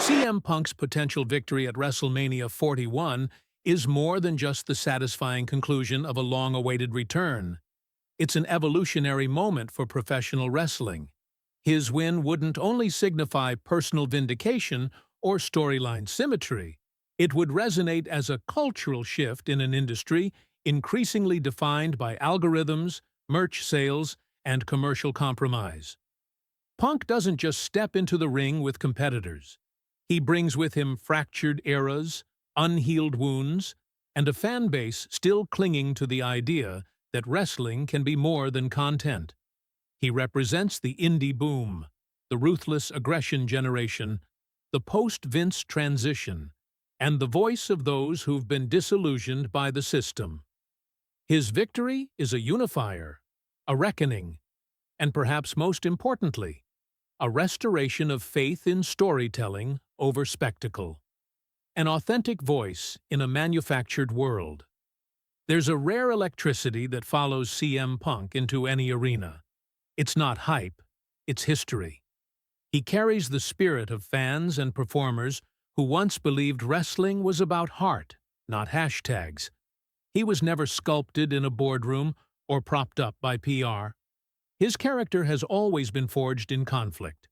CM Punk's potential victory at WrestleMania 41 is more than just the satisfying conclusion of a long-awaited return. It's an evolutionary moment for professional wrestling. His win wouldn't only signify personal vindication or storyline symmetry, it would resonate as a cultural shift in an industry increasingly defined by algorithms, merch sales, and commercial compromise. Punk doesn't just step into the ring with competitors. He brings with him fractured eras, unhealed wounds, and a fan base still clinging to the idea that wrestling can be more than content. He represents the indie boom, the ruthless aggression generation, the post-Vince transition, and the voice of those who've been disillusioned by the system. His victory is a unifier, a reckoning, and perhaps most importantly, a restoration of faith in storytelling over spectacle. An authentic voice in a manufactured world. There's a rare electricity that follows CM Punk into any arena. It's not hype, it's history. He carries the spirit of fans and performers who once believed wrestling was about heart, not hashtags. He was never sculpted in a boardroom or propped up by PR. His character has always been forged in conflict,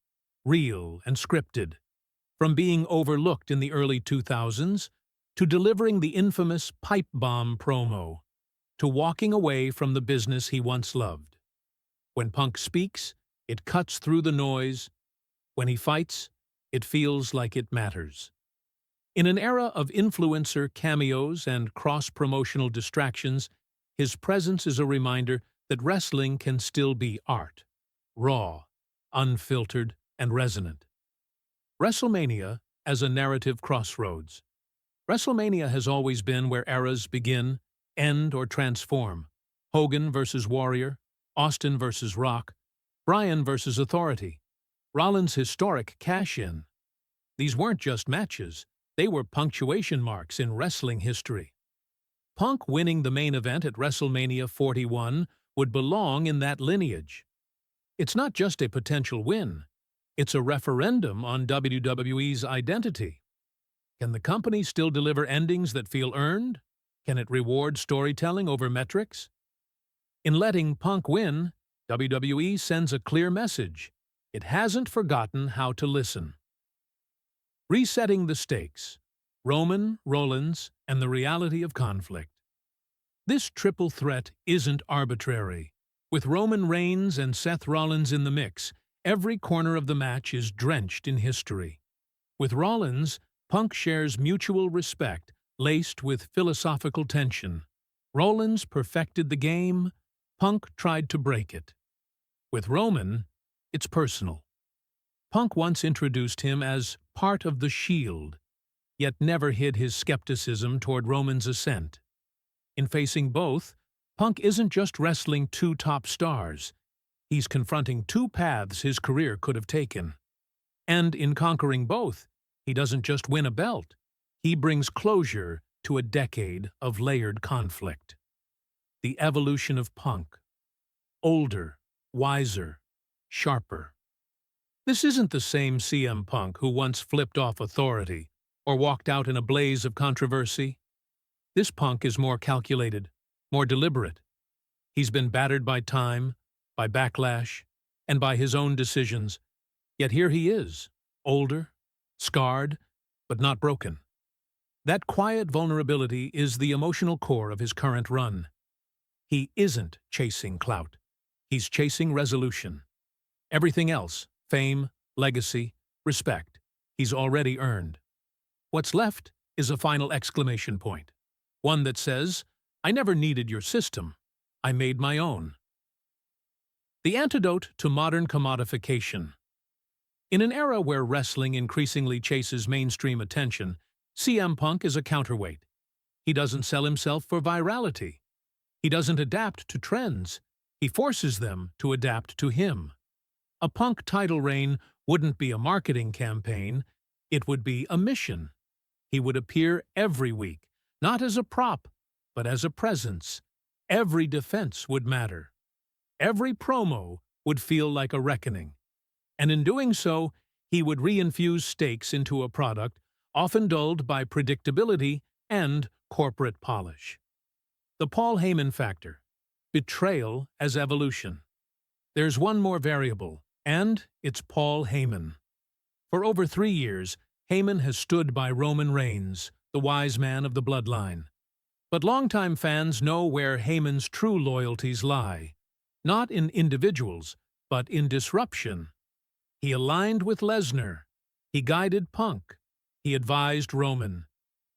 real and scripted. From being overlooked in the early 2000s, to delivering the infamous pipe bomb promo, to walking away from the business he once loved. When Punk speaks, it cuts through the noise. When he fights, it feels like it matters. In an era of influencer cameos and cross-promotional distractions, his presence is a reminder that wrestling can still be art, raw, unfiltered, and resonant. WrestleMania as a narrative crossroads. WrestleMania has always been where eras begin, end, or transform. Hogan versus Warrior, Austin versus Rock, Bryan versus Authority, Rollins' historic cash-in. These weren't just matches, they were punctuation marks in wrestling history. Punk winning the main event at WrestleMania 41 would belong in that lineage. It's not just a potential win, it's a referendum on WWE's identity. Can the company still deliver endings that feel earned? Can it reward storytelling over metrics? In letting Punk win, WWE sends a clear message. It hasn't forgotten how to listen. Resetting the stakes. Roman, Rollins, and the reality of conflict. This triple threat isn't arbitrary. With Roman Reigns and Seth Rollins in the mix, every corner of the match is drenched in history. With Rollins, Punk shares mutual respect, laced with philosophical tension. Rollins perfected the game, Punk tried to break it. With Roman, it's personal. Punk once introduced him as part of the Shield, yet never hid his skepticism toward Roman's ascent. In facing both, Punk isn't just wrestling two top stars. He's confronting two paths his career could have taken. And in conquering both, he doesn't just win a belt. He brings closure to a decade of layered conflict. The evolution of Punk. Older, wiser, sharper. This isn't the same CM Punk who once flipped off Authority or walked out in a blaze of controversy. This Punk is more calculated, more deliberate. He's been battered by time, by backlash, and by his own decisions. Yet here he is, older, scarred, but not broken. That quiet vulnerability is the emotional core of his current run. He isn't chasing clout. He's chasing resolution. Everything else, fame, legacy, respect, he's already earned. What's left is a final exclamation point. One that says, I never needed your system. I made my own. The antidote to modern commodification. In an era where wrestling increasingly chases mainstream attention, CM Punk is a counterweight. He doesn't sell himself for virality. He doesn't adapt to trends. He forces them to adapt to him. A Punk title reign wouldn't be a marketing campaign, it would be a mission. He would appear every week, not as a prop, but as a presence. Every defense would matter. Every promo would feel like a reckoning. And in doing so, He would reinfuse stakes into a product often dulled by predictability and corporate polish. The Paul Heyman factor. Betrayal as evolution. There's one more variable, and it's Paul Heyman. For over 3 years, Heyman has stood by Roman Reigns, the wise man of the bloodline. But longtime fans know where Heyman's true loyalties lie. Not in individuals, but in disruption. He aligned with Lesnar. He guided Punk. He advised Roman.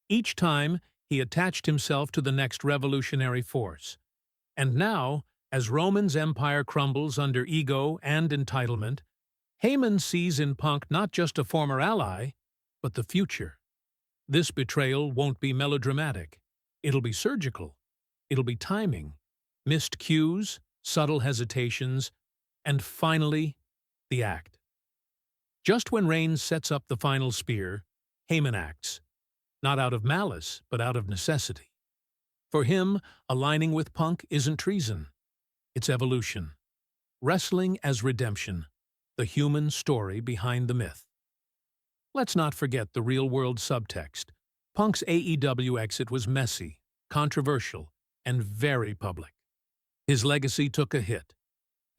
Each time, he attached himself to the next revolutionary force. And now, as Roman's empire crumbles under ego and entitlement, Heyman sees in Punk not just a former ally, but the future. This betrayal won't be melodramatic. It'll be surgical. It'll be timing, missed cues, subtle hesitations, and finally, the act. Just when Reigns sets up the final spear, Heyman acts. Not out of malice, but out of necessity. For him, aligning with Punk isn't treason. It's evolution. Wrestling as redemption. The human story behind the myth. Let's not forget the real-world subtext. Punk's AEW exit was messy, controversial, and very public. His legacy took a hit.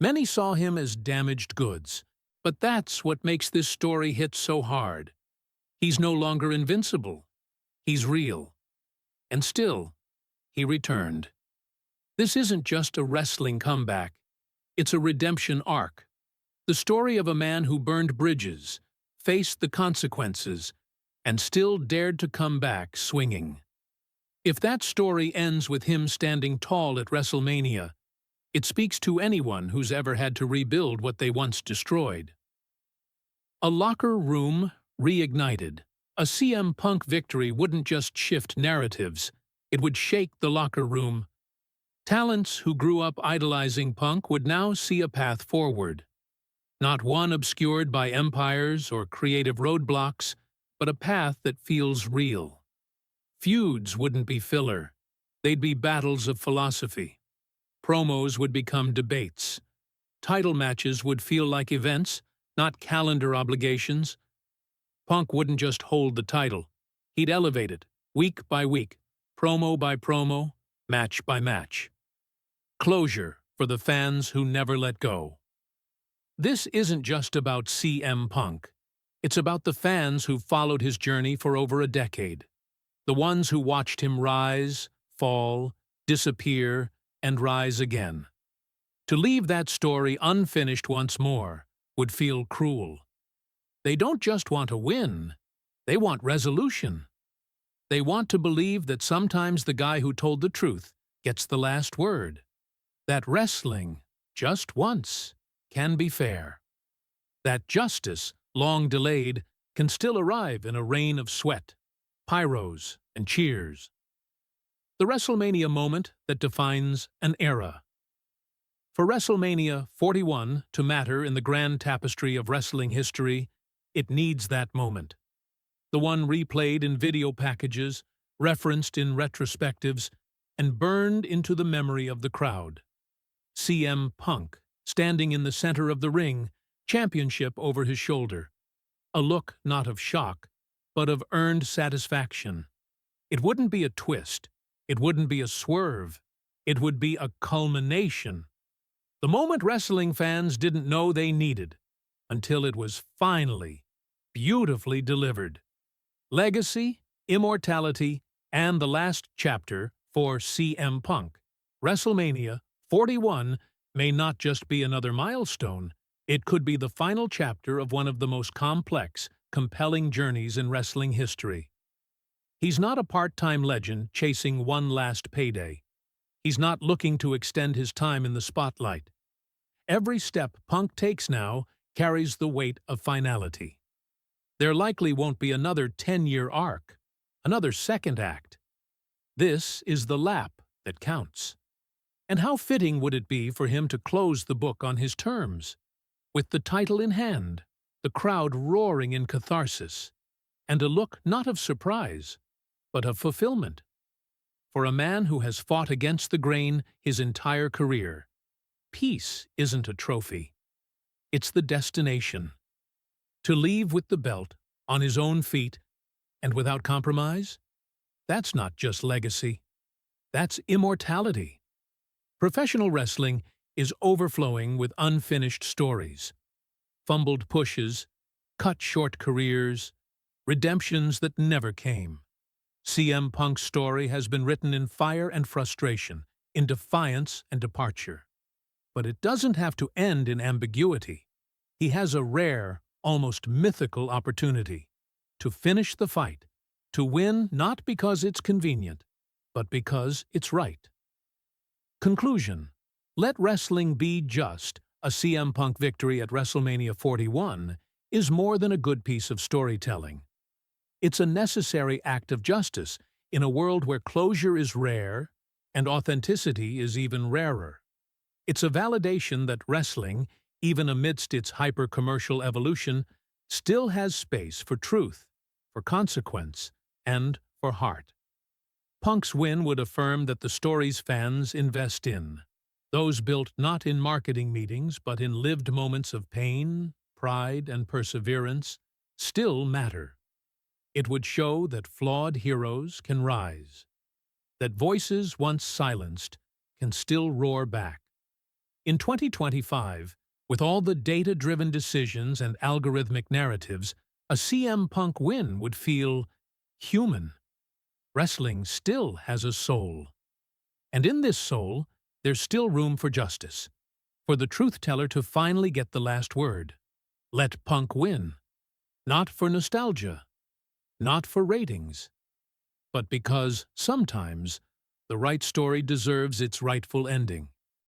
Many saw him as damaged goods, but that's what makes this story hit so hard. He's no longer invincible. He's real. And still, he returned. This isn't just a wrestling comeback. It's a redemption arc. The story of a man who burned bridges, faced the consequences, and still dared to come back swinging. If that story ends with him standing tall at WrestleMania, it speaks to anyone who's ever had to rebuild what they once destroyed. A locker room reignited. A CM Punk victory wouldn't just shift narratives, it would shake the locker room. Talents who grew up idolizing Punk would now see a path forward. Not one obscured by empires or creative roadblocks, but a path that feels real. Feuds wouldn't be filler. They'd be battles of philosophy. Promos would become debates. Title matches would feel like events, not calendar obligations. Punk wouldn't just hold the title. He'd elevate it, week by week, promo by promo, match by match. Closure for the fans who never let go. This isn't just about CM Punk. It's about the fans who followed his journey for over a decade. The ones who watched him rise, fall, disappear, and rise again. To leave that story unfinished once more would feel cruel. They don't just want to win, they want resolution. They want to believe that sometimes the guy who told the truth gets the last word. That wrestling, just once, can be fair. That justice, long delayed, can still arrive in a rain of sweat, pyros, and cheers. The WrestleMania moment that defines an era. For WrestleMania 41 to matter in the grand tapestry of wrestling history, it needs that moment. The one replayed in video packages, referenced in retrospectives, and burned into the memory of the crowd. CM Punk, standing in the center of the ring, championship over his shoulder. A look not of shock, but of earned satisfaction. It wouldn't be a twist. It wouldn't be a swerve. It would be a culmination. The moment wrestling fans didn't know they needed, until it was finally, beautifully delivered. Legacy, immortality, and the last chapter for CM Punk. WrestleMania 41 may not just be another milestone, it could be the final chapter of one of the most complex, compelling journeys in wrestling history. He's not a part-time legend chasing one last payday. He's not looking to extend his time in the spotlight. Every step Punk takes now carries the weight of finality. There likely won't be another 10-year arc, another second act. This is the lap that counts. And how fitting would it be for him to close the book on his terms, with the title in hand, the crowd roaring in catharsis, and a look not of surprise, but of fulfillment. For a man who has fought against the grain his entire career, peace isn't a trophy. It's the destination. To leave with the belt, on his own feet, and without compromise? That's not just legacy. That's immortality. Professional wrestling is overflowing with unfinished stories. Fumbled pushes, cut short careers, redemptions that never came. CM Punk's story has been written in fire and frustration, in defiance and departure. But it doesn't have to end in ambiguity. He has a rare, almost mythical opportunity to finish the fight, to win not because it's convenient, but because it's right. Conclusion: let wrestling be just. A CM Punk victory at WrestleMania 41 is more than a good piece of storytelling. It's a necessary act of justice in a world where closure is rare and authenticity is even rarer. It's a validation that wrestling, even amidst its hyper-commercial evolution, still has space for truth, for consequence, and for heart. Punk's win would affirm that the stories fans invest in, those built not in marketing meetings but in lived moments of pain, pride, and perseverance, still matter. It would show that flawed heroes can rise, that voices once silenced can still roar back. In 2025, with all the data-driven decisions and algorithmic narratives, a CM Punk win would feel human. Wrestling still has a soul. And in this soul, there's still room for justice, for the truth-teller to finally get the last word. Let Punk win. Not for nostalgia, not for ratings, but because sometimes the right story deserves its rightful ending.